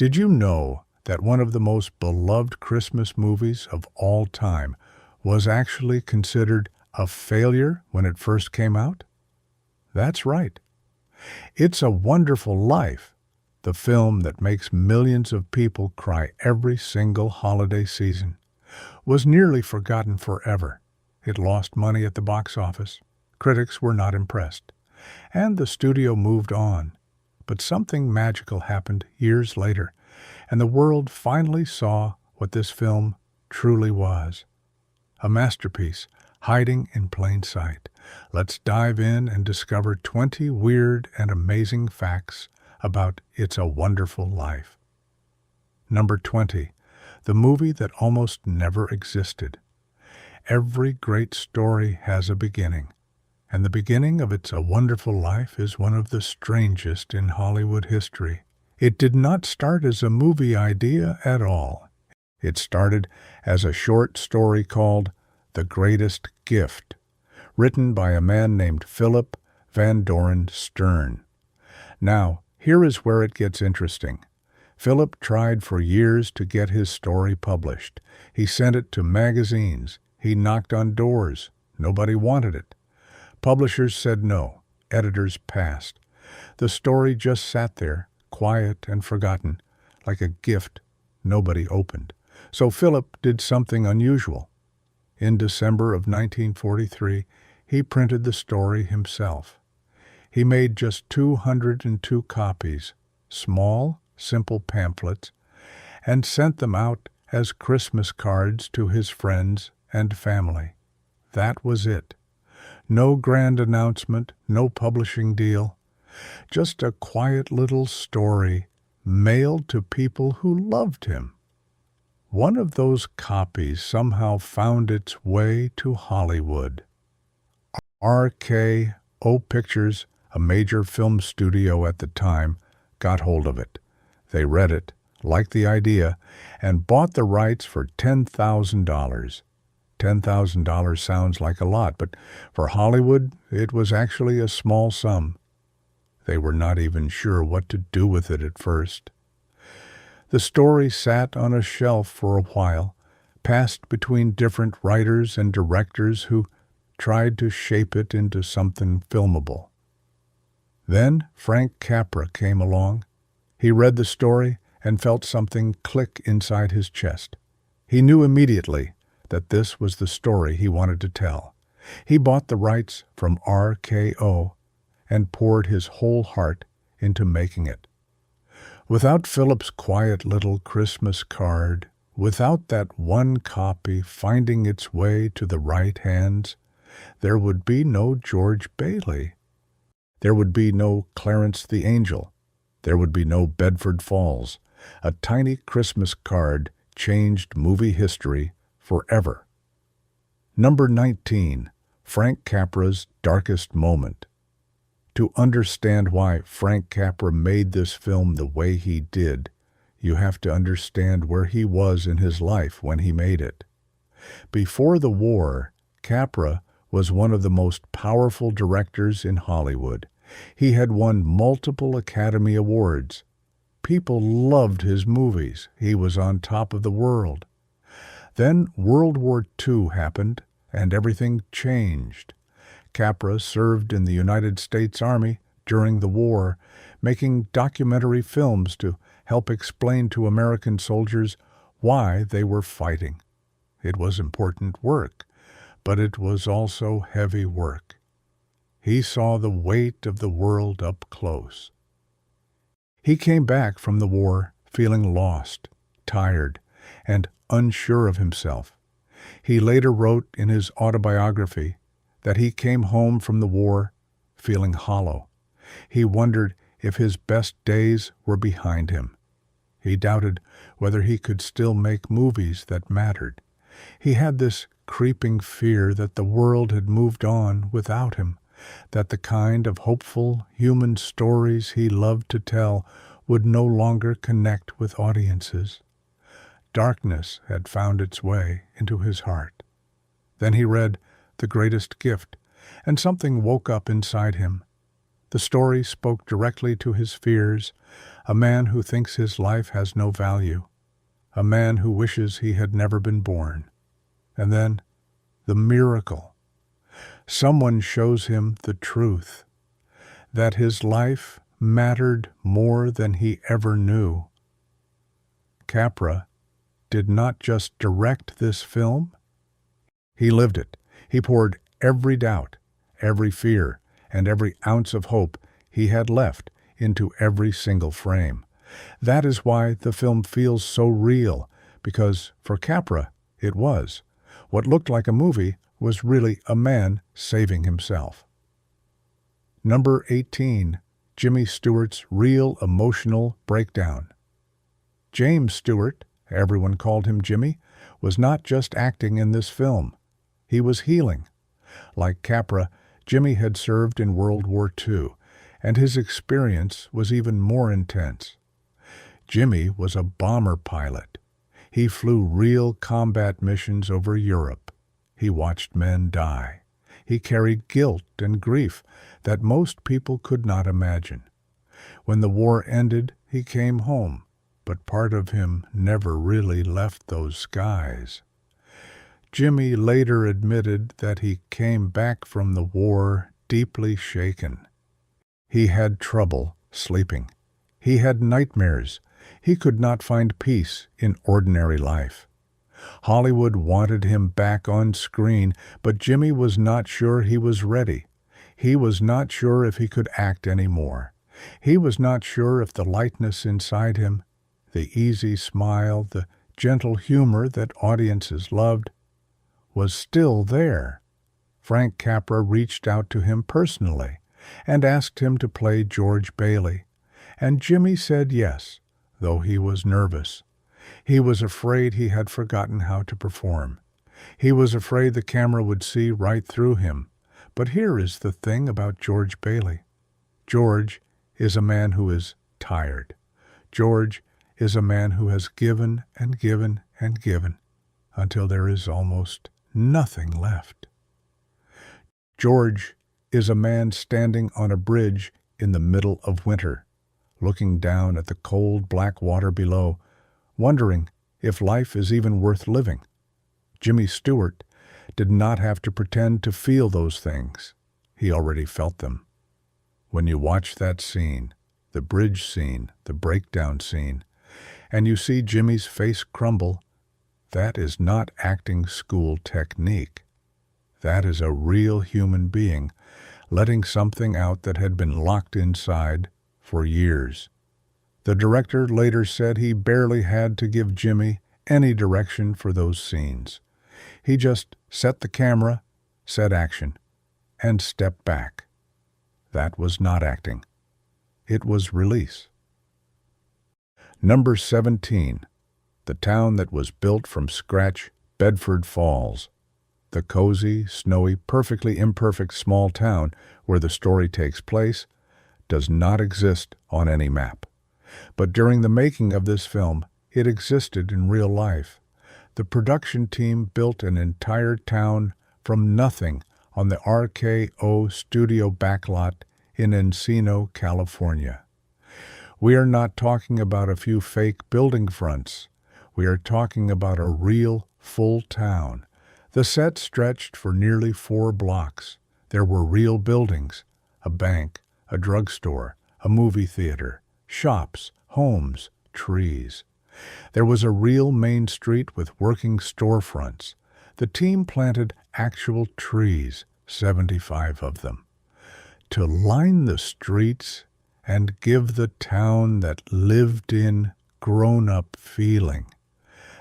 Did you know that one of the most beloved Christmas movies of all time was actually considered a failure when it first came out? That's right. It's a Wonderful Life, the film that makes millions of people cry every single holiday season, was nearly forgotten forever. It lost money at the box office. Critics were not impressed, and the studio moved on. But something magical happened years later, and the world finally saw what this film truly was. A masterpiece hiding in plain sight. Let's dive in and discover 20 weird and amazing facts about It's a Wonderful Life. Number 20. The movie that almost never existed. Every great story has a beginning, and the beginning of It's a Wonderful Life is one of the strangest in Hollywood history. It did not start as a movie idea at all. It started as a short story called The Greatest Gift, written by a man named Philip Van Doren Stern. Now, here is where it gets interesting. Philip tried for years to get his story published. He sent it to magazines. He knocked on doors. Nobody wanted it. Publishers said no. Editors passed. The story just sat there, quiet and forgotten, like a gift nobody opened. So Philip did something unusual. In December of 1943, he printed the story himself. He made just 202 copies, small, simple pamphlets, and sent them out as Christmas cards to his friends and family. That was it. No grand announcement, no publishing deal. Just a quiet little story mailed to people who loved him. One of those copies somehow found its way to Hollywood. RKO Pictures, a major film studio at the time, got hold of it. They read it, liked the idea, and bought the rights for $10,000. $10,000 sounds like a lot, but for Hollywood, it was actually a small sum. They were not even sure what to do with it at first. The story sat on a shelf for a while, passed between different writers and directors who tried to shape it into something filmable. Then Frank Capra came along. He read the story and felt something click inside his chest. He knew immediately that this was the story he wanted to tell. He bought the rights from RKO and poured his whole heart into making it. Without Philip's quiet little Christmas card, without that one copy finding its way to the right hands, there would be no George Bailey. There would be no Clarence the Angel. There would be no Bedford Falls. A tiny Christmas card changed movie history forever. Number 19. Frank Capra's darkest moment. To understand why Frank Capra made this film the way he did, you have to understand where he was in his life when he made it. Before the war, Capra was one of the most powerful directors in Hollywood. He had won multiple Academy Awards. People loved his movies. He was on top of the world. Then World War II happened, and everything changed. Capra served in the United States Army during the war, making documentary films to help explain to American soldiers why they were fighting. It was important work, but it was also heavy work. He saw the weight of the world up close. He came back from the war feeling lost, tired, and unsure of himself. He later wrote in his autobiography that he came home from the war feeling hollow. He wondered if his best days were behind him. He doubted whether he could still make movies that mattered. He had this creeping fear that the world had moved on without him, that the kind of hopeful human stories he loved to tell would no longer connect with audiences. Darkness had found its way into his heart. Then he read The Greatest Gift, and something woke up inside him. The story spoke directly to his fears, a man who thinks his life has no value, a man who wishes he had never been born. And then, the miracle. Someone shows him the truth, that his life mattered more than he ever knew. Capra did not just direct this film, he lived it. He poured every doubt, every fear, and every ounce of hope he had left into every single frame. That is why the film feels so real, because for Capra, it was. What looked like a movie was really a man saving himself. Number 18, Jimmy Stewart's real emotional breakdown. James Stewart, everyone called him Jimmy, was not just acting in this film. He was healing. Like Capra, Jimmy had served in World War II, and his experience was even more intense. Jimmy was a bomber pilot. He flew real combat missions over Europe. He watched men die. He carried guilt and grief that most people could not imagine. When the war ended, he came home, but part of him never really left those skies. Jimmy later admitted that he came back from the war deeply shaken. He had trouble sleeping. He had nightmares. He could not find peace in ordinary life. Hollywood wanted him back on screen, but Jimmy was not sure he was ready. He was not sure if he could act anymore. He was not sure if the lightness inside him, the easy smile, the gentle humor that audiences loved, was still there. Frank Capra reached out to him personally and asked him to play George Bailey, and Jimmy said yes, though he was nervous. He was afraid he had forgotten how to perform. He was afraid the camera would see right through him. But here is the thing about George Bailey. George is a man who is tired. George is a man who has given and given and given until there is almost nothing left. George is a man standing on a bridge in the middle of winter, looking down at the cold black water below, wondering if life is even worth living. Jimmy Stewart did not have to pretend to feel those things. He already felt them. When you watch that scene, the bridge scene, the breakdown scene, and you see Jimmy's face crumble, that is not acting school technique. That is a real human being letting something out that had been locked inside for years. The director later said he barely had to give Jimmy any direction for those scenes. He just set the camera, set action, and stepped back. That was not acting. It was release. Number 17, the town that was built from scratch, Bedford Falls. The cozy, snowy, perfectly imperfect small town where the story takes place does not exist on any map. But during the making of this film, it existed in real life. The production team built an entire town from nothing on the RKO studio backlot in Encino, California. We are not talking about a few fake building fronts. We are talking about a real, full town. The set stretched for nearly 4 blocks. There were real buildings, a bank, a drugstore, a movie theater, shops, homes, trees. There was a real main street with working storefronts. The team planted actual trees, 75 of them, to line the streets and give the town that lived-in, grown-up feeling.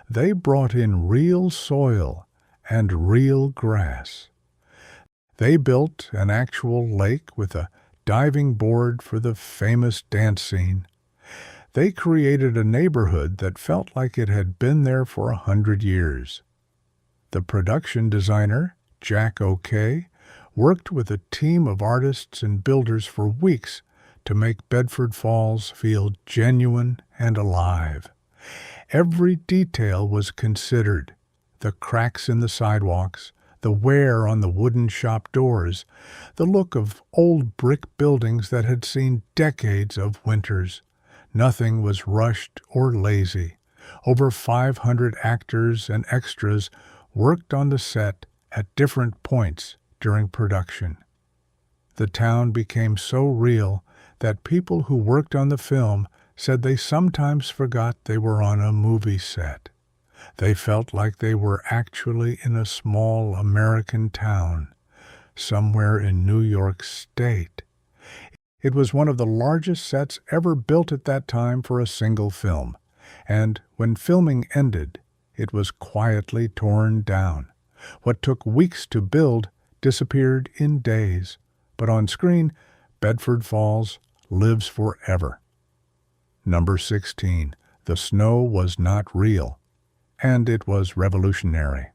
They brought in real soil and real grass. They built an actual lake with a diving board for the famous dance scene. They created a neighborhood that felt like it had been there for 100 years. The production designer, Jack O'Kay, worked with a team of artists and builders for weeks to make Bedford Falls feel genuine and alive. Every detail was considered: the cracks in the sidewalks, the wear on the wooden shop doors, the look of old brick buildings that had seen decades of winters. Nothing was rushed or lazy. Over 500 actors and extras worked on the set at different points during production. The town became so real that people who worked on the film said they sometimes forgot they were on a movie set. They felt like they were actually in a small American town, somewhere in New York State. It was one of the largest sets ever built at that time for a single film, and when filming ended, it was quietly torn down. What took weeks to build disappeared in days, but on screen, Bedford Falls lives forever. Number 16. The snow was not real, and it was revolutionary.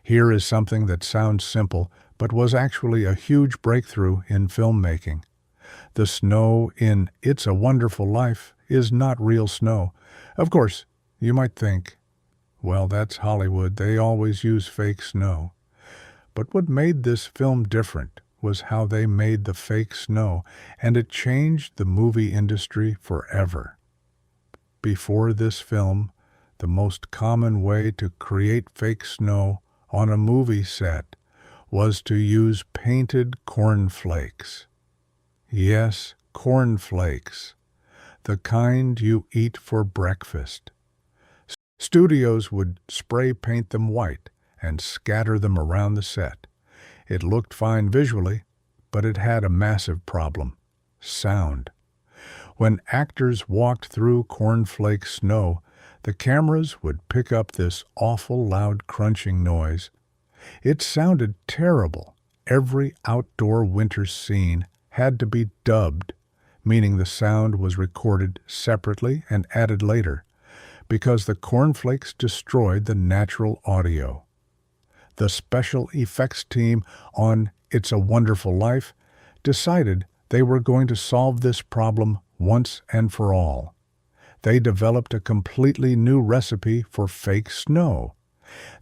Here is something that sounds simple, but was actually a huge breakthrough in filmmaking. The snow in It's a Wonderful Life is not real snow. Of course, you might think, well, that's Hollywood. They always use fake snow. But what made this film different was how they made the fake snow, and it changed the movie industry forever. Before this film, the most common way to create fake snow on a movie set was to use painted cornflakes. Yes, cornflakes, the kind you eat for breakfast. Studios would spray paint them white and scatter them around the set. It looked fine visually, but it had a massive problem: sound. When actors walked through cornflake snow, the cameras would pick up this awful loud crunching noise. It sounded terrible. Every outdoor winter scene had to be dubbed, meaning the sound was recorded separately and added later, because the cornflakes destroyed the natural audio. The special effects team on It's a Wonderful Life decided they were going to solve this problem once and for all. They developed a completely new recipe for fake snow.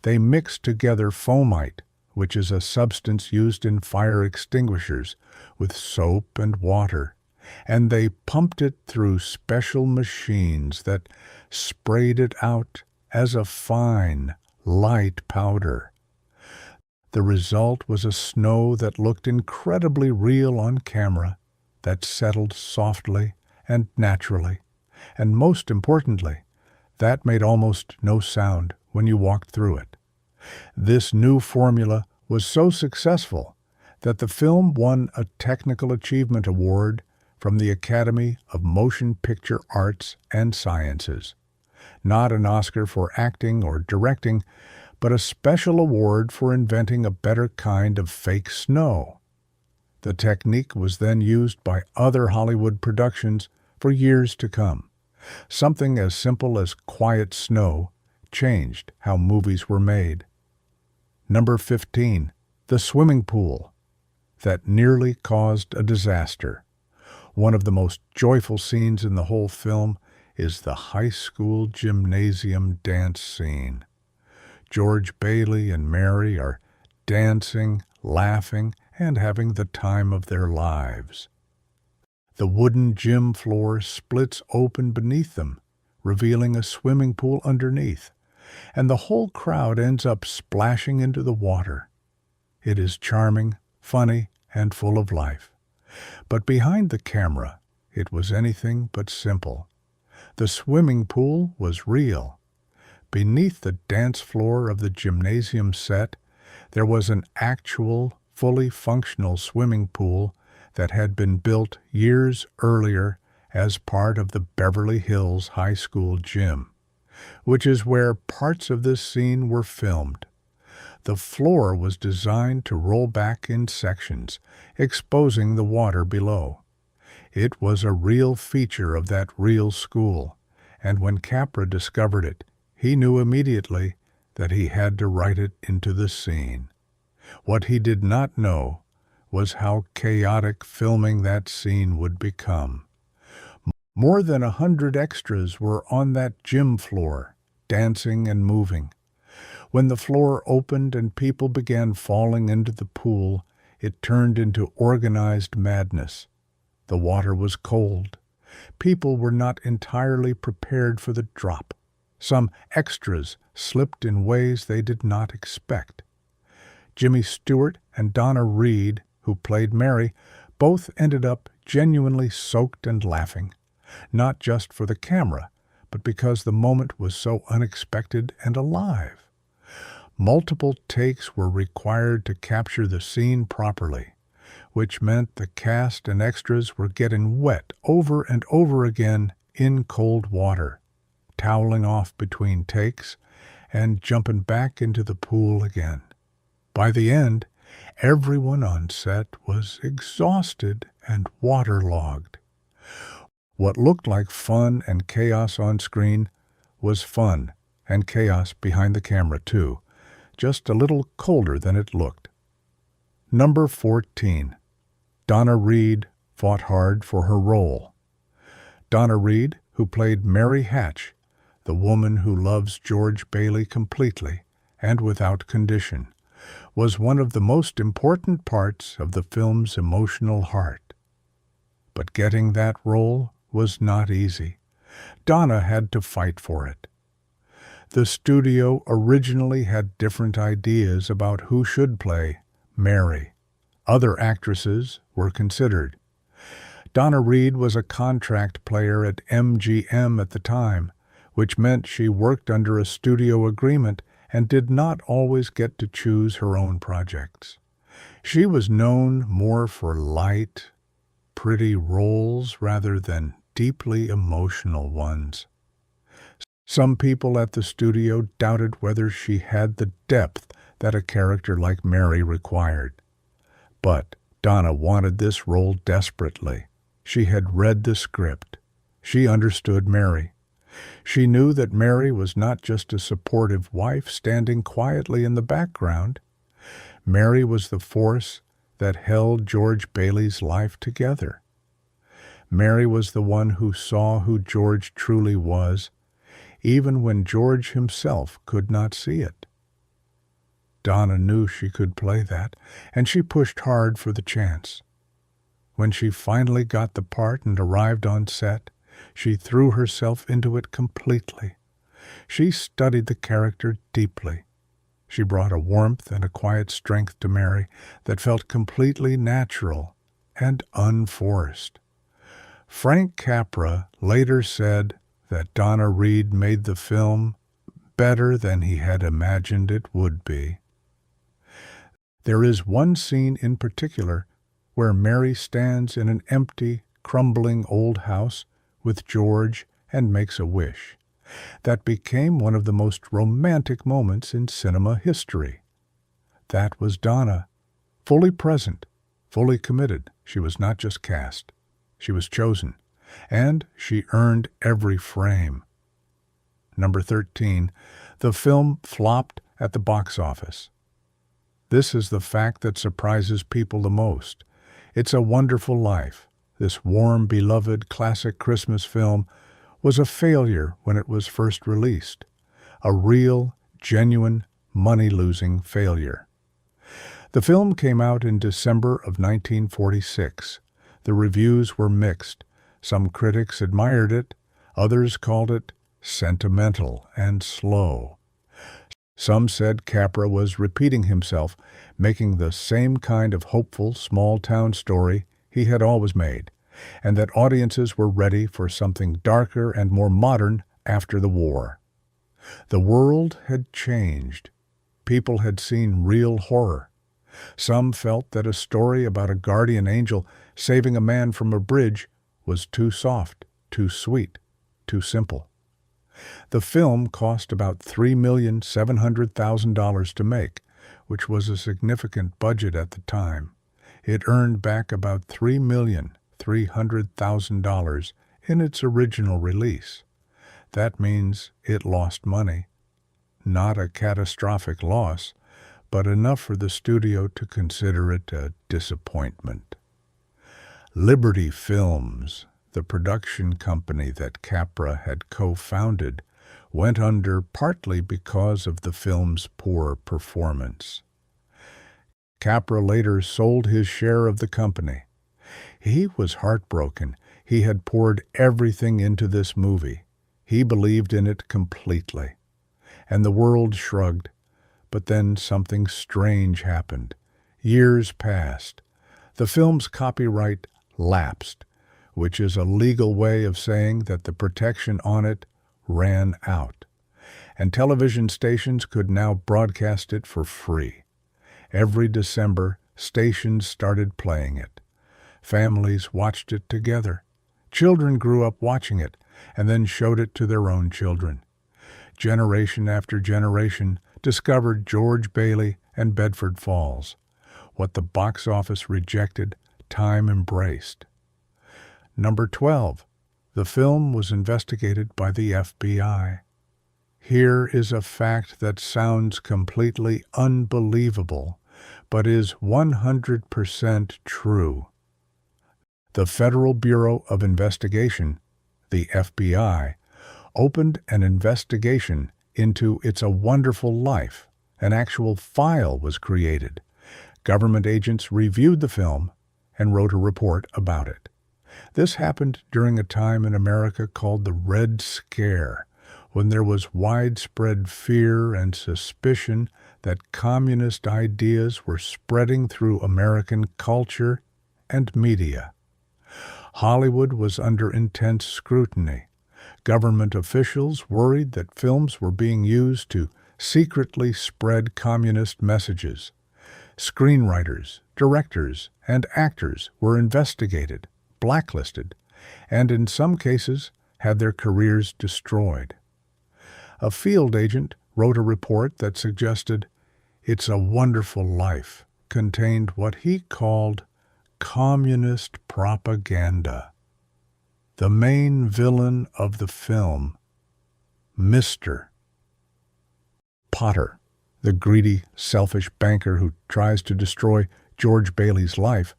They mixed together foamite, which is a substance used in fire extinguishers, with soap and water, and they pumped it through special machines that sprayed it out as a fine, light powder. The result was a snow that looked incredibly real on camera, that settled softly and naturally, and most importantly, that made almost no sound when you walked through it. This new formula was so successful that the film won a Technical Achievement Award from the Academy of Motion Picture Arts and Sciences. Not an Oscar for acting or directing, but a special award for inventing a better kind of fake snow. The technique was then used by other Hollywood productions for years to come. Something as simple as quiet snow changed how movies were made. Number 15. The swimming pool that nearly caused a disaster. One of the most joyful scenes in the whole film is the high school gymnasium dance scene. George Bailey and Mary are dancing, laughing, and having the time of their lives. The wooden gym floor splits open beneath them, revealing a swimming pool underneath, and the whole crowd ends up splashing into the water. It is charming, funny, and full of life. But behind the camera, it was anything but simple. The swimming pool was real. Beneath the dance floor of the gymnasium set, there was an actual, fully functional swimming pool that had been built years earlier as part of the Beverly Hills High School gym, which is where parts of this scene were filmed. The floor was designed to roll back in sections, exposing the water below. It was a real feature of that real school, and when Capra discovered it, he knew immediately that he had to write it into the scene. What he did not know was how chaotic filming that scene would become. More than 100 extras were on that gym floor, dancing and moving. When the floor opened and people began falling into the pool, it turned into organized madness. The water was cold. People were not entirely prepared for the drop. Some extras slipped in ways they did not expect. Jimmy Stewart and Donna Reed, who played Mary, both ended up genuinely soaked and laughing, not just for the camera, but because the moment was so unexpected and alive. Multiple takes were required to capture the scene properly, which meant the cast and extras were getting wet over and over again in cold water, toweling off between takes and jumping back into the pool again. By the end, everyone on set was exhausted and waterlogged. What looked like fun and chaos on screen was fun and chaos behind the camera too, just a little colder than it looked. Number 14. Donna Reed fought hard for her role. Donna Reed, who played Mary Hatch, the woman who loves George Bailey completely and without condition, was one of the most important parts of the film's emotional heart. But getting that role was not easy. Donna had to fight for it. The studio originally had different ideas about who should play Mary. Other actresses were considered. Donna Reed was a contract player at MGM at the time, which meant she worked under a studio agreement and did not always get to choose her own projects. She was known more for light, pretty roles rather than deeply emotional ones. Some people at the studio doubted whether she had the depth that a character like Mary required. But Donna wanted this role desperately. She had read the script. She understood Mary. She knew that Mary was not just a supportive wife standing quietly in the background. Mary was the force that held George Bailey's life together. Mary was the one who saw who George truly was, even when George himself could not see it. Donna knew she could play that, and she pushed hard for the chance. When she finally got the part and arrived on set, she threw herself into it completely. She studied the character deeply. She brought a warmth and a quiet strength to Mary that felt completely natural and unforced. Frank Capra later said that Donna Reed made the film better than he had imagined it would be. There is one scene in particular where Mary stands in an empty, crumbling old house with George and makes a wish. That became one of the most romantic moments in cinema history. That was Donna, fully present, fully committed. She was not just cast. She was chosen, and she earned every frame. Number 13. The film flopped at the box office. This is the fact that surprises people the most. It's a Wonderful Life. This warm, beloved classic Christmas film was a failure when it was first released. A real, genuine, money-losing failure. The film came out in December of 1946. The reviews were mixed. Some critics admired it. Others called it sentimental and slow. Some said Capra was repeating himself, making the same kind of hopeful small-town story he had always made, and that audiences were ready for something darker and more modern after the war. The world had changed. People had seen real horror. Some felt that a story about a guardian angel saving a man from a bridge was too soft, too sweet, too simple. The film cost about $3,700,000 to make, which was a significant budget at the time. It earned back about $3,300,000 in its original release. That means it lost money. Not a catastrophic loss, but enough for the studio to consider it a disappointment. Liberty Films, the production company that Capra had co-founded, went under partly because of the film's poor performance. Capra later sold his share of the company. He was heartbroken. He had poured everything into this movie. He believed in it completely. And the world shrugged. But then something strange happened. Years passed. The film's copyright lapsed, which is a legal way of saying that the protection on it ran out, and television stations could now broadcast it for free. Every December, stations started playing it. Families watched it together. Children grew up watching it and then showed it to their own children. Generation after generation discovered George Bailey and Bedford Falls. What the box office rejected, time embraced. Number 12. The film was investigated by the FBI. Here is a fact that sounds completely unbelievable, but is 100% true. The Federal Bureau of Investigation, the FBI, opened an investigation into It's a Wonderful Life. An actual file was created. Government agents reviewed the film and wrote a report about it. This happened during a time in America called the Red Scare, when there was widespread fear and suspicion that communist ideas were spreading through American culture and media. Hollywood was under intense scrutiny. Government officials worried that films were being used to secretly spread communist messages. Screenwriters, directors, and actors were investigated, blacklisted, and in some cases had their careers destroyed. A field agent wrote a report that suggested It's a Wonderful Life contained what he called communist propaganda. The main villain of the film, Mr. Potter, the greedy, selfish banker who tries to destroy George Bailey's life,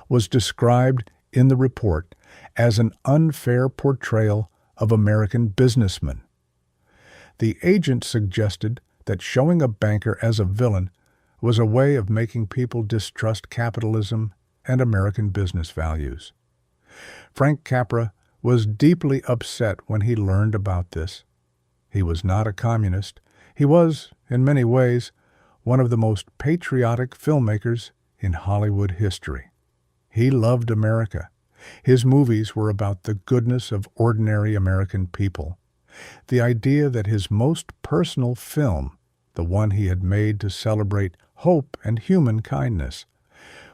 was described in the report as an unfair portrayal of American businessmen. The agent suggested that showing a banker as a villain was a way of making people distrust capitalism and American business values. Frank Capra was deeply upset when he learned about this. He was not a communist. He was, in many ways, one of the most patriotic filmmakers in Hollywood history. He loved America. His movies were about the goodness of ordinary American people. The idea that his most personal film, the one he had made to celebrate hope and human kindness,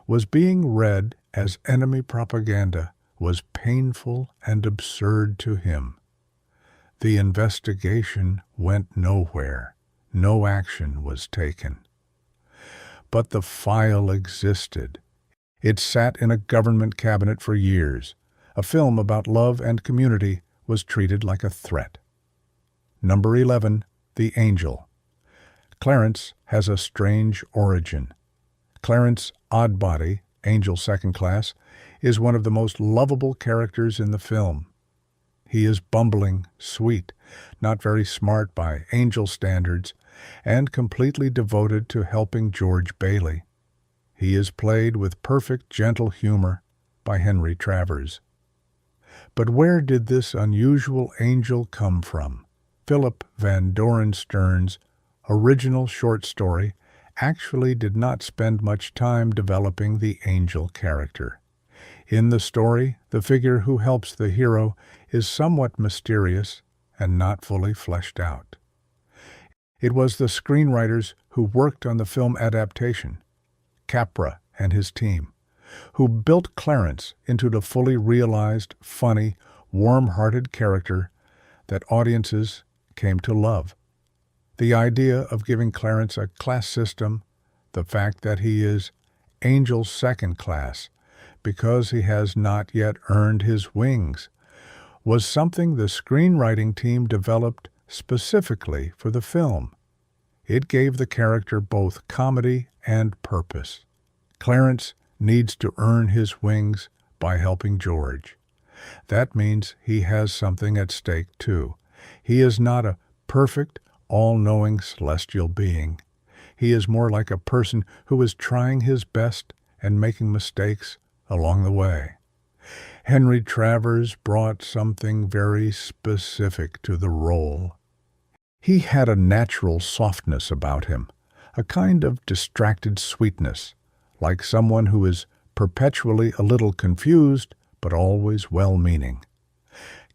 was being read as enemy propaganda was painful and absurd to him. The investigation went nowhere. No action was taken. But the file existed. It sat in a government cabinet for years. A film about love and community was treated like a threat. Number 11, The Angel. Clarence has a strange origin. Clarence Oddbody, Angel Second Class, is one of the most lovable characters in the film. He is bumbling, sweet, not very smart by angel standards, and completely devoted to helping George Bailey. He is played with perfect, gentle humor by Henry Travers. But where did this unusual angel come from? Philip Van Doren Stern's original short story actually did not spend much time developing the angel character. In the story, the figure who helps the hero is somewhat mysterious and not fully fleshed out. It was the screenwriters who worked on the film adaptation, Capra and his team, who built Clarence into the fully realized, funny, warm-hearted character that audiences came to love. The idea of giving Clarence a class system, the fact that he is Angel Second Class because he has not yet earned his wings, was something the screenwriting team developed specifically for the film. It gave the character both comedy and purpose. Clarence needs to earn his wings by helping George. That means he has something at stake too, He is not a perfect, all-knowing celestial being. He is more like a person who is trying his best and making mistakes along the way. Henry Travers brought something very specific to the role. He had a natural softness about him, a kind of distracted sweetness, like someone who is perpetually a little confused but always well-meaning.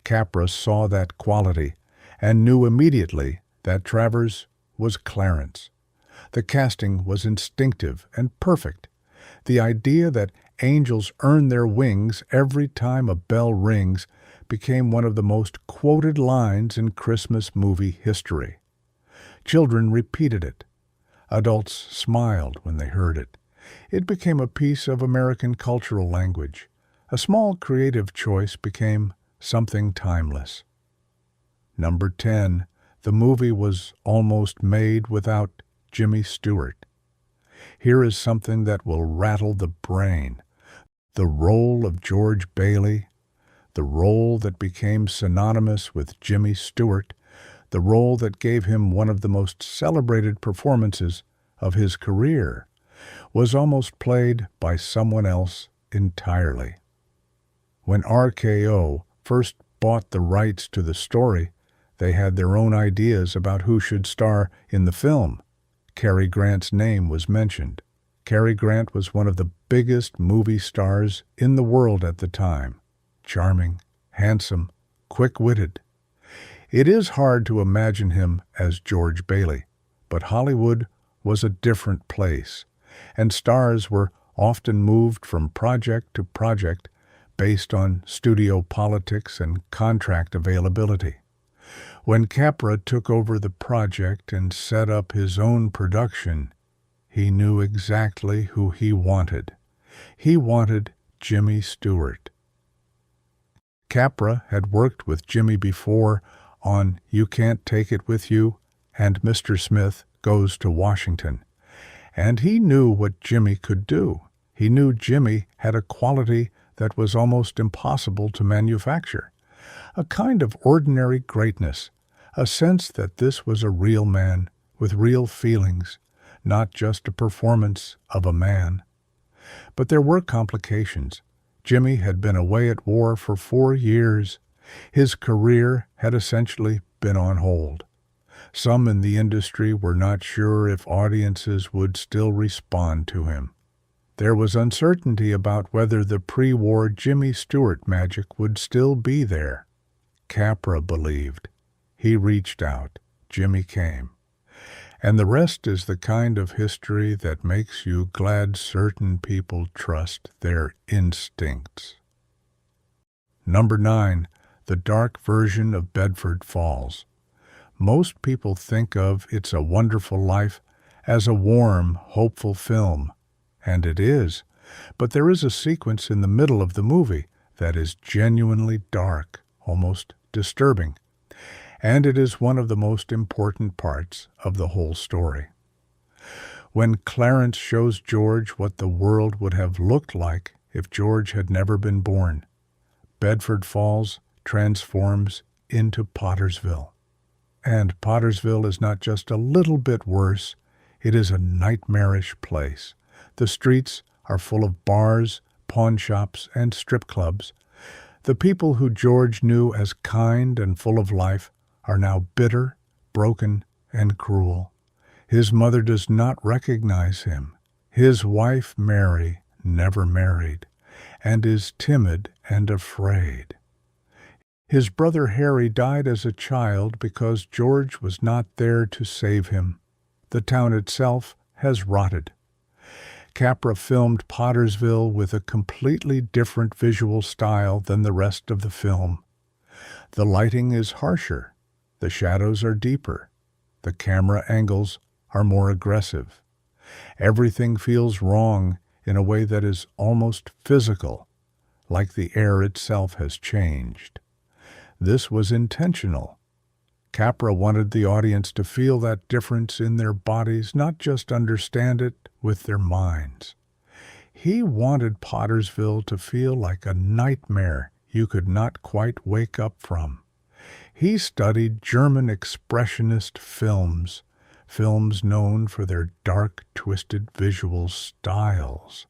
Capra saw that quality and knew immediately that Travers was Clarence. The casting was instinctive and perfect. The idea that angels earn their wings every time a bell rings became one of the most quoted lines in Christmas movie history. Children repeated it. Adults smiled when they heard it. It became a piece of American cultural language. A small creative choice became something timeless. Number 10. The movie was almost made without Jimmy Stewart. Here is something that will rattle the brain. The role of George Bailey, the role that became synonymous with Jimmy Stewart, the role that gave him one of the most celebrated performances of his career, was almost played by someone else entirely. When RKO first bought the rights to the story, they had their own ideas about who should star in the film. Cary Grant's name was mentioned. Cary Grant was one of the biggest movie stars in the world at the time. Charming, handsome, quick-witted. It is hard to imagine him as George Bailey, but Hollywood was a different place, and stars were often moved from project to project based on studio politics and contract availability. When Capra took over the project and set up his own production, he knew exactly who he wanted. He wanted Jimmy Stewart. Capra had worked with Jimmy before on You Can't Take It With You and Mr. Smith Goes to Washington, and he knew what Jimmy could do. He knew Jimmy had a quality that was almost impossible to manufacture, a kind of ordinary greatness, a sense that this was a real man with real feelings, not just a performance of a man. But there were complications. Jimmy had been away at war for 4 years. His career had essentially been on hold. Some in the industry were not sure if audiences would still respond to him. There was uncertainty about whether the pre-war Jimmy Stewart magic would still be there. Capra believed. He reached out. Jimmy came. And the rest is the kind of history that makes you glad certain people trust their instincts. Number 9. The dark version of Bedford Falls. Most people think of It's a Wonderful Life as a warm, hopeful film, and it is, but there is a sequence in the middle of the movie that is genuinely dark, almost disturbing, and it is one of the most important parts of the whole story. When Clarence shows George what the world would have looked like if George had never been born, Bedford Falls transforms into Pottersville. And Pottersville is not just a little bit worse, it is a nightmarish place. The streets are full of bars, pawn shops, and strip clubs. The people who George knew as kind and full of life are now bitter, broken, and cruel. His mother does not recognize him. His wife, Mary, never married, and is timid and afraid. His brother Harry died as a child because George was not there to save him. The town itself has rotted. Capra filmed Pottersville with a completely different visual style than the rest of the film. The lighting is harsher. The shadows are deeper. The camera angles are more aggressive. Everything feels wrong in a way that is almost physical, like the air itself has changed. This was intentional. Capra wanted the audience to feel that difference in their bodies, not just understand it with their minds. He wanted Pottersville to feel like a nightmare you could not quite wake up from. He studied German expressionist films, films known for their dark, twisted visual styles,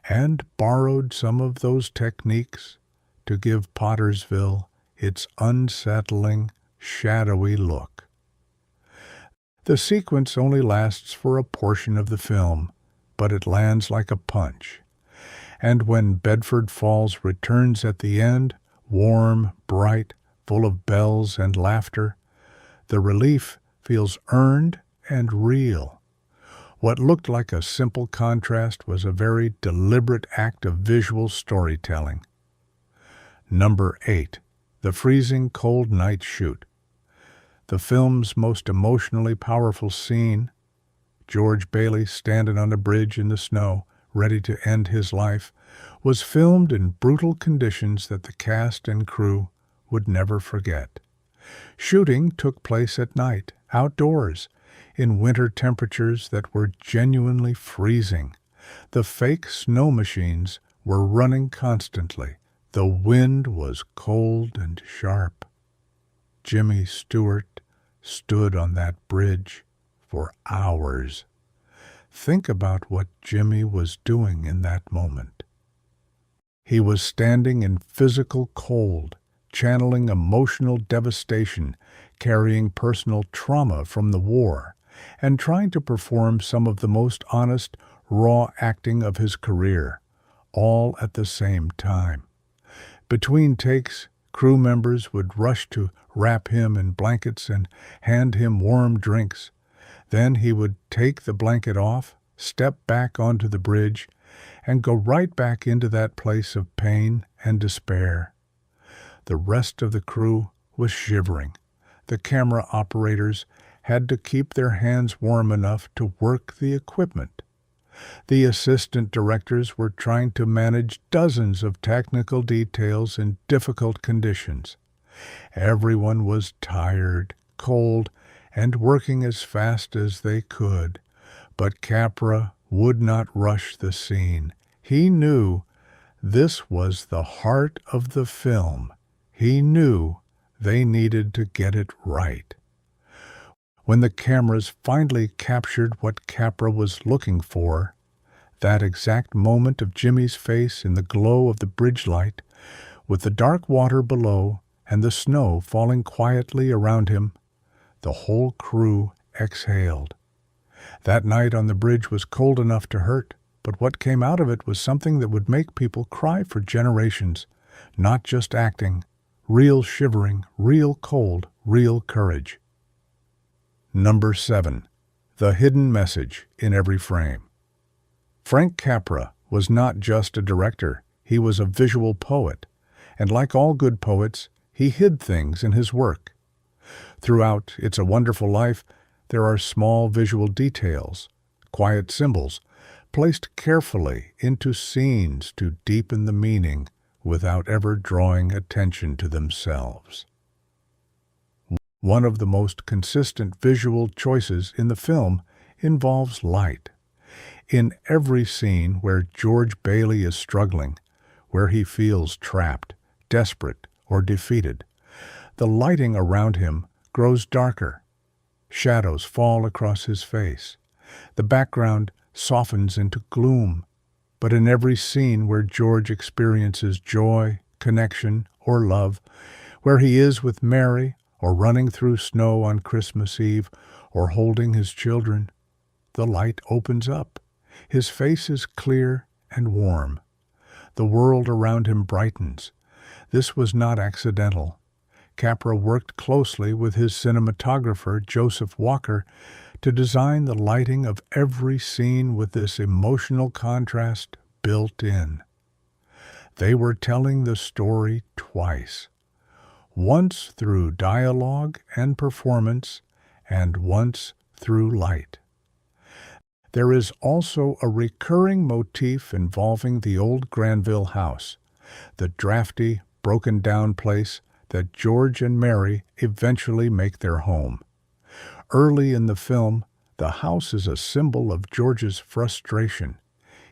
and borrowed some of those techniques to give Pottersville its unsettling, shadowy look. The sequence only lasts for a portion of the film, but it lands like a punch. And when Bedford Falls returns at the end, warm, bright, full of bells and laughter, the relief feels earned and real. What looked like a simple contrast was a very deliberate act of visual storytelling. Number 8. The freezing cold night shoot. The film's most emotionally powerful scene, George Bailey standing on a bridge in the snow, ready to end his life, was filmed in brutal conditions that the cast and crew would never forget. Shooting took place at night, outdoors, in winter temperatures that were genuinely freezing. The fake snow machines were running constantly. The wind was cold and sharp. Jimmy Stewart stood on that bridge for hours. Think about what Jimmy was doing in that moment. He was standing in physical cold, channeling emotional devastation, carrying personal trauma from the war, and trying to perform some of the most honest, raw acting of his career, all at the same time. Between takes, crew members would rush to wrap him in blankets and hand him warm drinks. Then he would take the blanket off, step back onto the bridge, and go right back into that place of pain and despair. The rest of the crew was shivering. The camera operators had to keep their hands warm enough to work the equipment. The assistant directors were trying to manage dozens of technical details in difficult conditions. Everyone was tired, cold, and working as fast as they could. But Capra would not rush the scene. He knew this was the heart of the film. He knew they needed to get it right. When the cameras finally captured what Capra was looking for, that exact moment of Jimmy's face in the glow of the bridge light, with the dark water below and the snow falling quietly around him, the whole crew exhaled. That night on the bridge was cold enough to hurt, but what came out of it was something that would make people cry for generations. Not just acting, real shivering, real cold, real courage. Number 7. The hidden message in every frame. Frank Capra was not just a director, he was a visual poet, and like all good poets, he hid things in his work. Throughout It's a Wonderful Life, there are small visual details, quiet symbols, placed carefully into scenes to deepen the meaning without ever drawing attention to themselves. One of the most consistent visual choices in the film involves light. In every scene where George Bailey is struggling, where he feels trapped, desperate, or defeated, the lighting around him grows darker. Shadows fall across his face. The background softens into gloom. But in every scene where George experiences joy, connection, or love, where he is with Mary, or running through snow on Christmas Eve, or holding his children, the light opens up. His face is clear and warm. The world around him brightens. This was not accidental. Capra worked closely with his cinematographer, Joseph Walker, to design the lighting of every scene with this emotional contrast built in. They were telling the story twice, once through dialogue and performance, and once through light. There is also a recurring motif involving the old Granville house, the drafty, broken-down place that George and Mary eventually make their home. Early in the film, the house is a symbol of George's frustration.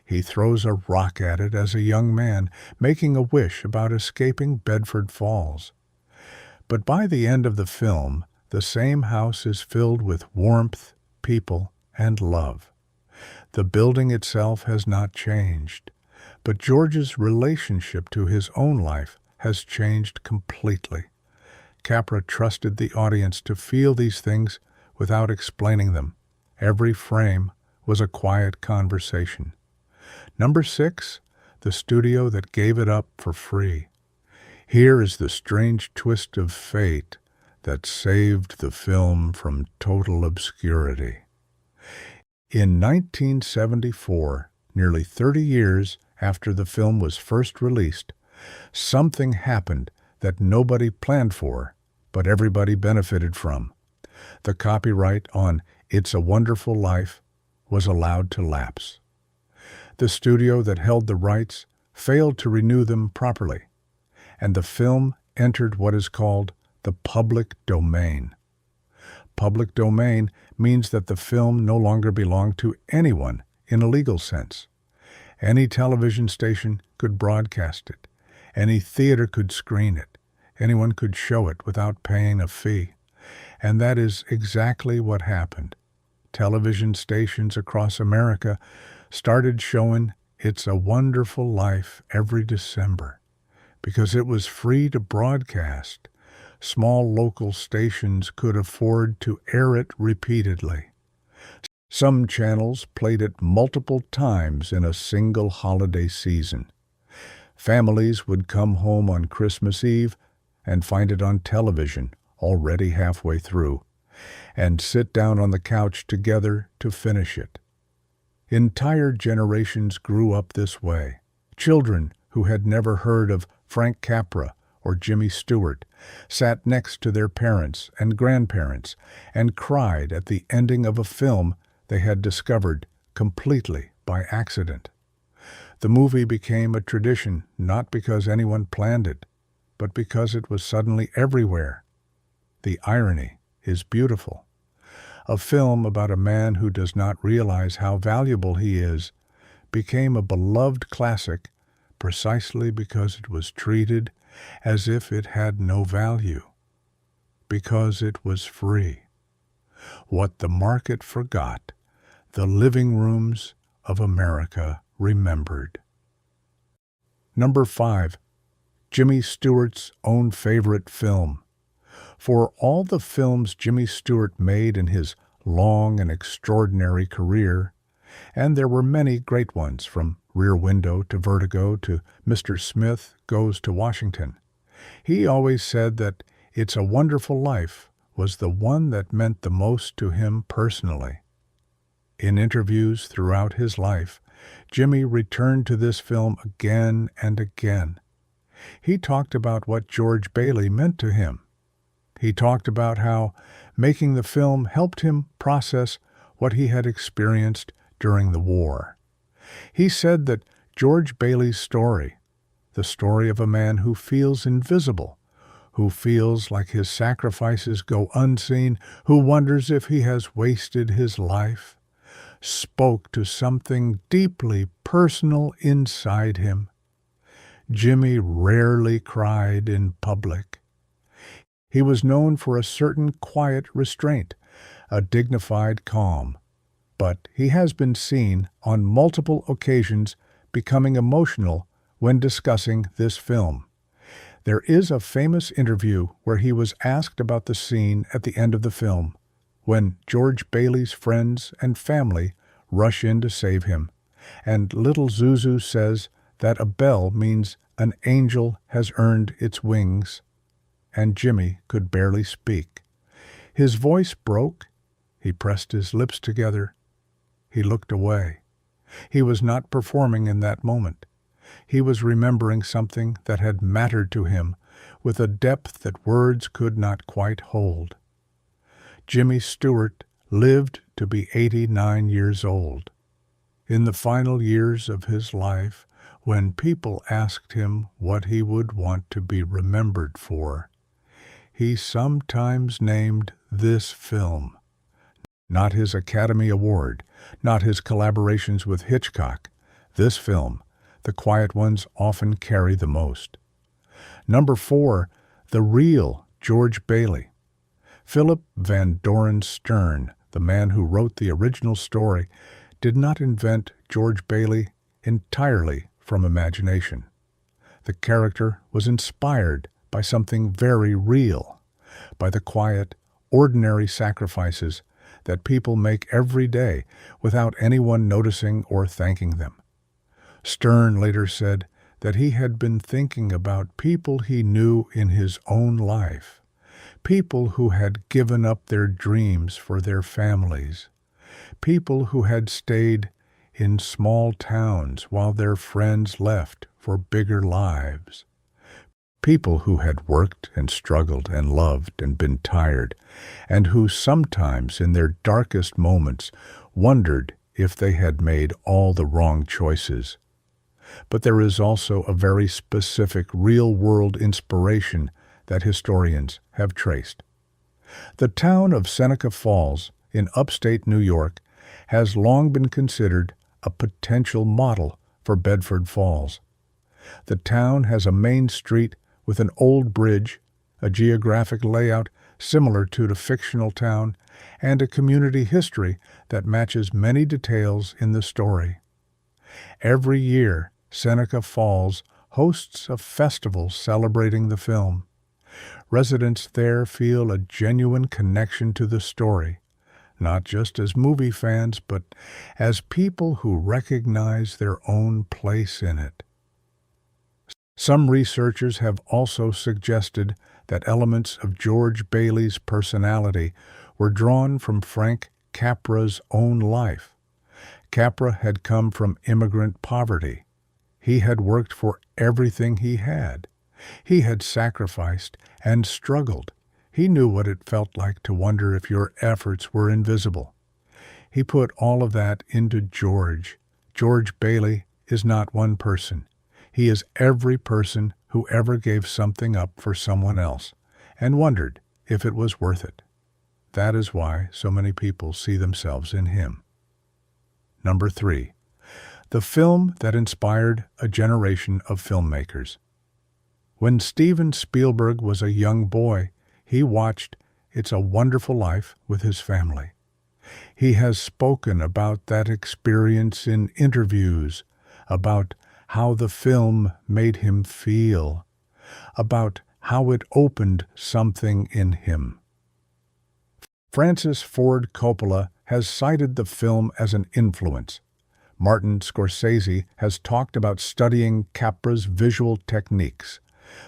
He throws a rock at it as a young man, making a wish about escaping Bedford Falls. But by the end of the film, the same house is filled with warmth, people, and love. The building itself has not changed, but George's relationship to his own life has changed completely. Capra trusted the audience to feel these things without explaining them. Every frame was a quiet conversation. Number 6, the studio that gave it up for free. Here is the strange twist of fate that saved the film from total obscurity. In 1974, nearly 30 years after the film was first released, something happened that nobody planned for, but everybody benefited from. The copyright on It's a Wonderful Life was allowed to lapse. The studio that held the rights failed to renew them properly, and the film entered what is called the public domain. Public domain means that the film no longer belonged to anyone in a legal sense. Any television station could broadcast it. Any theater could screen it. Anyone could show it without paying a fee. And that is exactly what happened. Television stations across America started showing It's a Wonderful Life every December because it was free to broadcast. Small local stations could afford to air it repeatedly. Some channels played it multiple times in a single holiday season. Families would come home on Christmas Eve and find it on television already halfway through, and sit down on the couch together to finish it. Entire generations grew up this way. Children who had never heard of Frank Capra or Jimmy Stewart sat next to their parents and grandparents and cried at the ending of a film they had discovered completely by accident. The movie became a tradition not because anyone planned it, but because it was suddenly everywhere. The irony is beautiful. A film about a man who does not realize how valuable he is became a beloved classic precisely because it was treated as if it had no value, because it was free. What the market forgot, the living rooms of America remembered. Number 5, Jimmy Stewart's own favorite film. For all the films Jimmy Stewart made in his long and extraordinary career, and there were many great ones from Rear Window to Vertigo to Mr. Smith Goes to Washington, he always said that It's a Wonderful Life was the one that meant the most to him personally. In interviews throughout his life, Jimmy returned to this film again and again. He talked about what George Bailey meant to him. He talked about how making the film helped him process what he had experienced during the war. He said that George Bailey's story, the story of a man who feels invisible, who feels like his sacrifices go unseen, who wonders if he has wasted his life, spoke to something deeply personal inside him. Jimmy rarely cried in public. He was known for a certain quiet restraint, a dignified calm, but he has been seen on multiple occasions becoming emotional when discussing this film. There is a famous interview where he was asked about the scene at the end of the film, when George Bailey's friends and family rush in to save him, and little Zuzu says that a bell means an angel has earned its wings, and Jimmy could barely speak. His voice broke. He pressed his lips together. He looked away. He was not performing in that moment. He was remembering something that had mattered to him with a depth that words could not quite hold. Jimmy Stewart lived to be 89 years old. In the final years of his life, when people asked him what he would want to be remembered for, he sometimes named this film. Not his Academy Award, not his collaborations with Hitchcock. This film, the quiet ones often carry the most. Number 4, the real George Bailey. Philip Van Doren Stern, the man who wrote the original story, did not invent George Bailey entirely from imagination. The character was inspired by something very real, by the quiet, ordinary sacrifices that people make every day without anyone noticing or thanking them. Stern later said that he had been thinking about people he knew in his own life, people who had given up their dreams for their families, people who had stayed in small towns while their friends left for bigger lives, people who had worked and struggled and loved and been tired, and who sometimes in their darkest moments wondered if they had made all the wrong choices. But there is also a very specific real-world inspiration that historians have traced. The town of Seneca Falls in upstate New York has long been considered a potential model for Bedford Falls. The town has a main street with an old bridge, a geographic layout similar to the fictional town, and a community history that matches many details in the story. Every year, Seneca Falls hosts a festival celebrating the film. Residents there feel a genuine connection to the story, not just as movie fans, but as people who recognize their own place in it. Some researchers have also suggested that elements of George Bailey's personality were drawn from Frank Capra's own life. Capra had come from immigrant poverty. He had worked for everything he had. He had sacrificed and struggled. He knew what it felt like to wonder if your efforts were invisible. He put all of that into George. George Bailey is not one person. He is every person who ever gave something up for someone else and wondered if it was worth it. That is why so many people see themselves in him. Number 3. The film that inspired a generation of filmmakers. When Steven Spielberg was a young boy, he watched It's a Wonderful Life with his family. He has spoken about that experience in interviews, about how the film made him feel, about how it opened something in him. Francis Ford Coppola has cited the film as an influence. Martin Scorsese has talked about studying Capra's visual techniques.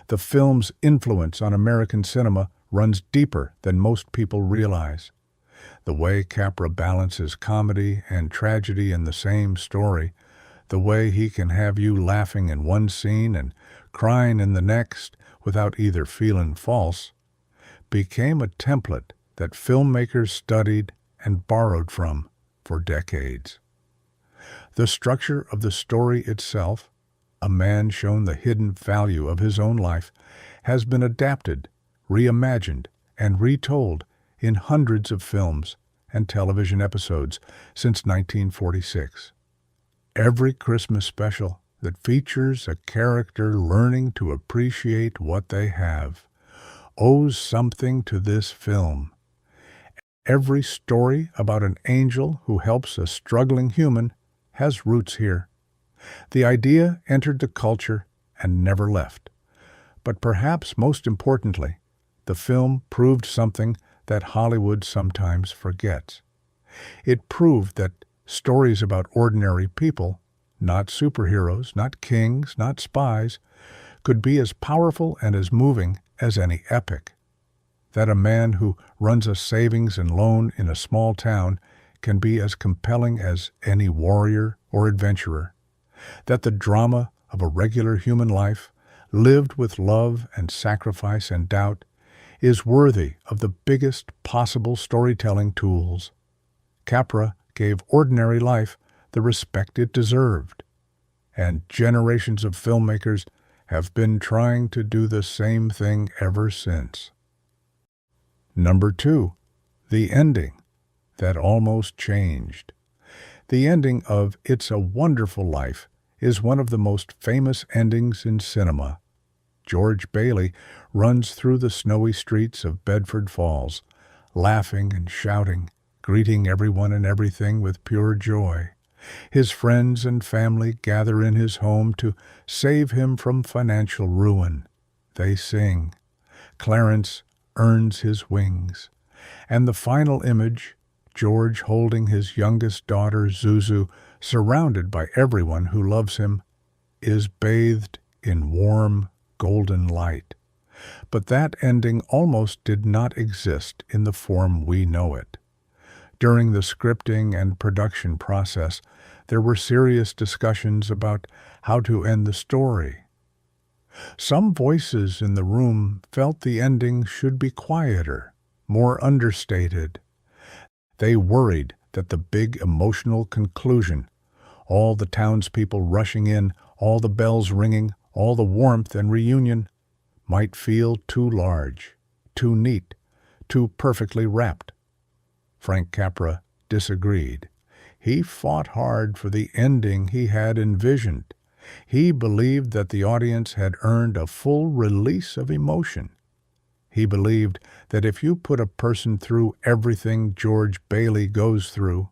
The film's influence on American cinema runs deeper than most people realize. The way Capra balances comedy and tragedy in the same story, the way he can have you laughing in one scene and crying in the next without either feeling false, became a template that filmmakers studied and borrowed from for decades. The structure of the story itself, a man shown the hidden value of his own life, has been adapted, reimagined, and retold in hundreds of films and television episodes since 1946. Every Christmas special that features a character learning to appreciate what they have owes something to this film. Every story about an angel who helps a struggling human has roots here. The idea entered the culture and never left. But perhaps most importantly, the film proved something that Hollywood sometimes forgets. It proved that stories about ordinary people, not superheroes, not kings, not spies, could be as powerful and as moving as any epic. That a man who runs a savings and loan in a small town can be as compelling as any warrior or adventurer. That the drama of a regular human life, lived with love and sacrifice and doubt, is worthy of the biggest possible storytelling tools. Capra gave ordinary life the respect it deserved, and generations of filmmakers have been trying to do the same thing ever since. Number 2, the ending that almost changed. The ending of It's a Wonderful Life is one of the most famous endings in cinema. George Bailey runs through the snowy streets of Bedford Falls, laughing and shouting, greeting everyone and everything with pure joy. His friends and family gather in his home to save him from financial ruin. They sing. Clarence earns his wings. And the final image, George holding his youngest daughter, Zuzu, surrounded by everyone who loves him, is bathed in warm, golden light. But that ending almost did not exist in the form we know it. During the scripting and production process, there were serious discussions about how to end the story. Some voices in the room felt the ending should be quieter, more understated. They worried that the big emotional conclusion, all the townspeople rushing in, all the bells ringing, all the warmth and reunion, might feel too large, too neat, too perfectly wrapped. Frank Capra disagreed. He fought hard for the ending he had envisioned. He believed that the audience had earned a full release of emotion. He believed that if you put a person through everything George Bailey goes through,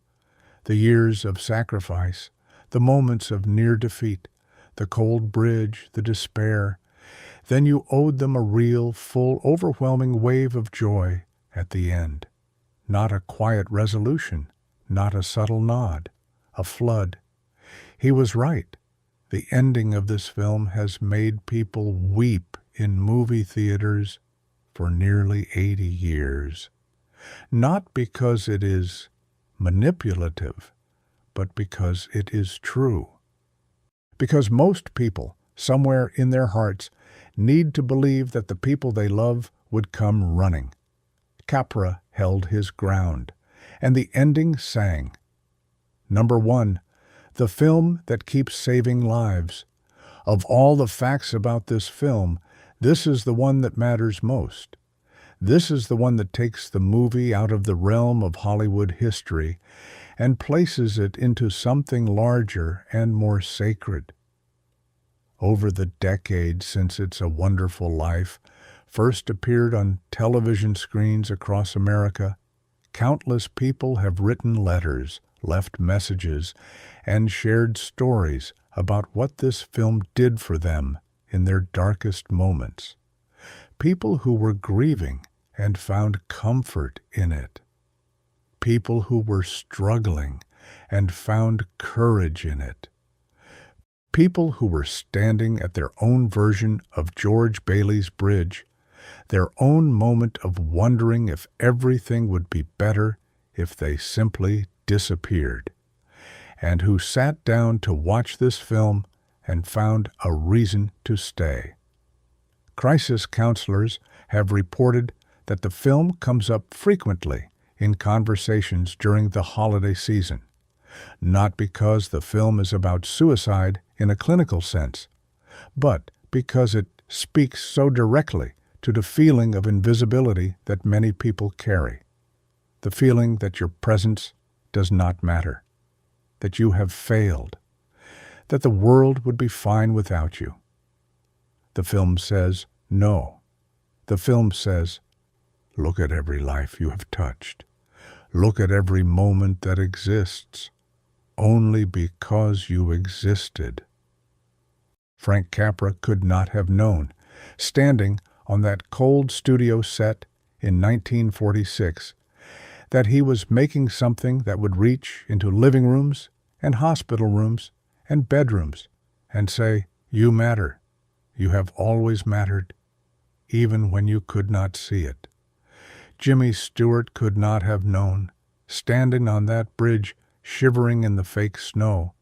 the years of sacrifice, the moments of near defeat, the cold bridge, the despair, then you owed them a real, full, overwhelming wave of joy at the end. Not a quiet resolution, not a subtle nod, a flood. He was right. The ending of this film has made people weep in movie theaters for nearly 80 years. Not because it is manipulative, but because it is true. Because most people, somewhere in their hearts, need to believe that the people they love would come running. Capra held his ground, and the ending sang. Number 1, the film that keeps saving lives. Of all the facts about this film, this is the one that matters most. This is the one that takes the movie out of the realm of Hollywood history and places it into something larger and more sacred. Over the decades since It's a Wonderful Life first appeared on television screens across America, countless people have written letters, left messages, and shared stories about what this film did for them in their darkest moments. People who were grieving and found comfort in it. People who were struggling and found courage in it. People who were standing at their own version of George Bailey's bridge, their own moment of wondering if everything would be better if they simply disappeared, and who sat down to watch this film and found a reason to stay. Crisis counselors have reported that the film comes up frequently in conversations during the holiday season, not because the film is about suicide in a clinical sense, but because it speaks so directly to the feeling of invisibility that many people carry, the feeling that your presence does not matter, that you have failed, that the world would be fine without you. The film says, no. The film says, look at every life you have touched. Look at every moment that exists, only because you existed. Frank Capra could not have known, standing on that cold studio set in 1946, that he was making something that would reach into living rooms and hospital rooms and bedrooms and say, you matter. You have always mattered, even when you could not see it. Jimmy Stewart could not have known, standing on that bridge, shivering in the fake snow,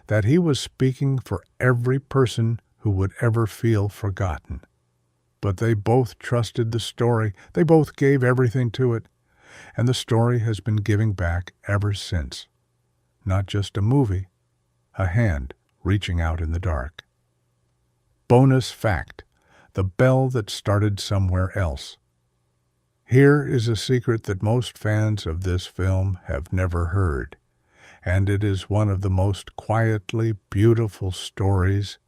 that he was speaking for every person who would ever feel forgotten. But they both trusted the story. They both gave everything to it. And the story has been giving back ever since. Not just a movie, a hand reaching out in the dark. Bonus fact: the bell that started somewhere else. Here is a secret that most fans of this film have never heard, and it is one of the most quietly beautiful stories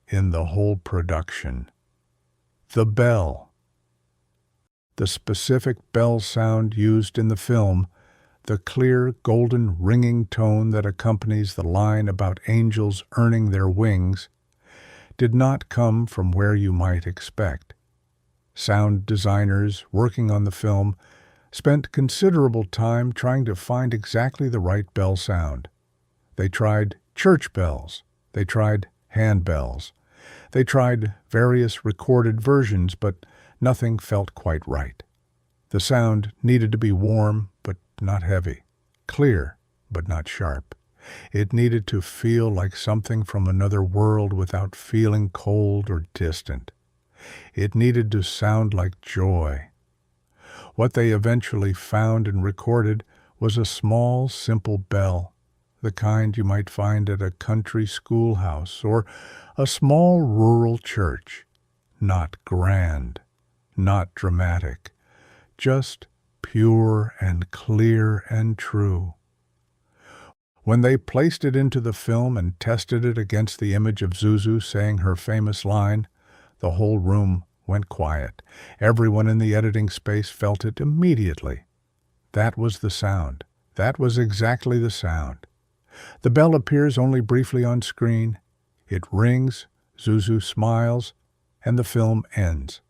in the whole production. The bell. The specific bell sound used in the film, the clear, golden ringing tone that accompanies the line about angels earning their wings, did not come from where you might expect. Sound designers working on the film spent considerable time trying to find exactly the right bell sound. They tried church bells. They tried handbells. They tried various recorded versions, but nothing felt quite right. The sound needed to be warm, but not heavy, clear, but not sharp. It needed to feel like something from another world without feeling cold or distant. It needed to sound like joy. What they eventually found and recorded was a small, simple bell, the kind you might find at a country schoolhouse or a small rural church. Not grand, not dramatic, just pure and clear and true. When they placed it into the film and tested it against the image of Zuzu saying her famous line, the whole room went quiet. Everyone in the editing space felt it immediately. That was the sound. That was exactly the sound. The bell appears only briefly on screen. It rings, Zuzu smiles, and the film ends.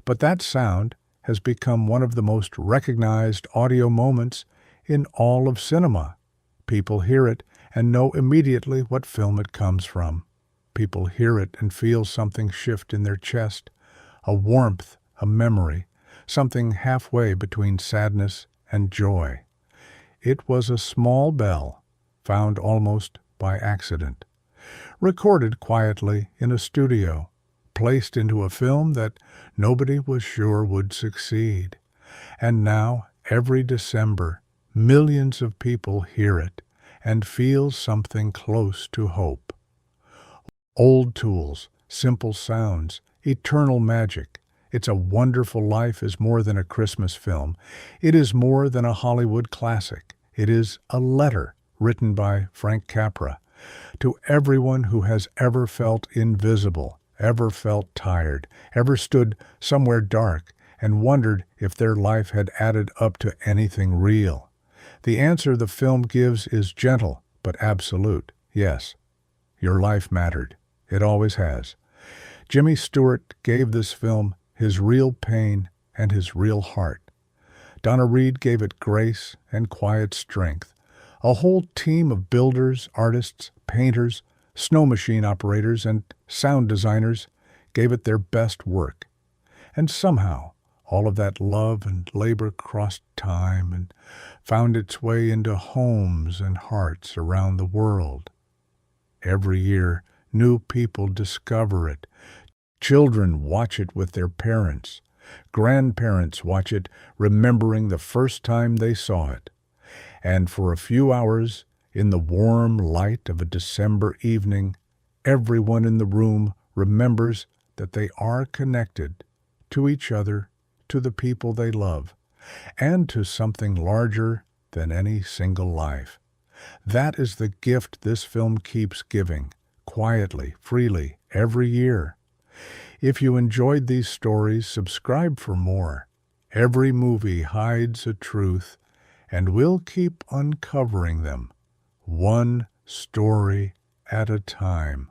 But that sound has become one of the most recognized audio moments in all of cinema. People hear it and know immediately what film it comes from. People hear it and feel something shift in their chest, a warmth, a memory, something halfway between sadness and joy. It was a small bell, found almost by accident, recorded quietly in a studio, placed into a film that nobody was sure would succeed. And now, every December, millions of people hear it and feel something close to hope. Old tools, simple sounds, eternal magic. It's a Wonderful Life is more than a Christmas film. It is more than a Hollywood classic. It is a letter written by Frank Capra to everyone who has ever felt invisible, ever felt tired, ever stood somewhere dark and wondered if their life had added up to anything real. The answer the film gives is gentle but absolute. Yes, your life mattered. It always has. Jimmy Stewart gave this film his real pain and his real heart. Donna Reed gave it grace and quiet strength. A whole team of builders, artists, painters, snow machine operators, and sound designers gave it their best work. And somehow, all of that love and labor crossed time and found its way into homes and hearts around the world. Every year, new people discover it. Children watch it with their parents. Grandparents watch it, remembering the first time they saw it. And for a few hours, in the warm light of a December evening, everyone in the room remembers that they are connected to each other, to the people they love, and to something larger than any single life. That is the gift this film keeps giving, quietly, freely, every year. If you enjoyed these stories, subscribe for more. Every movie hides a truth, and we'll keep uncovering them, one story at a time.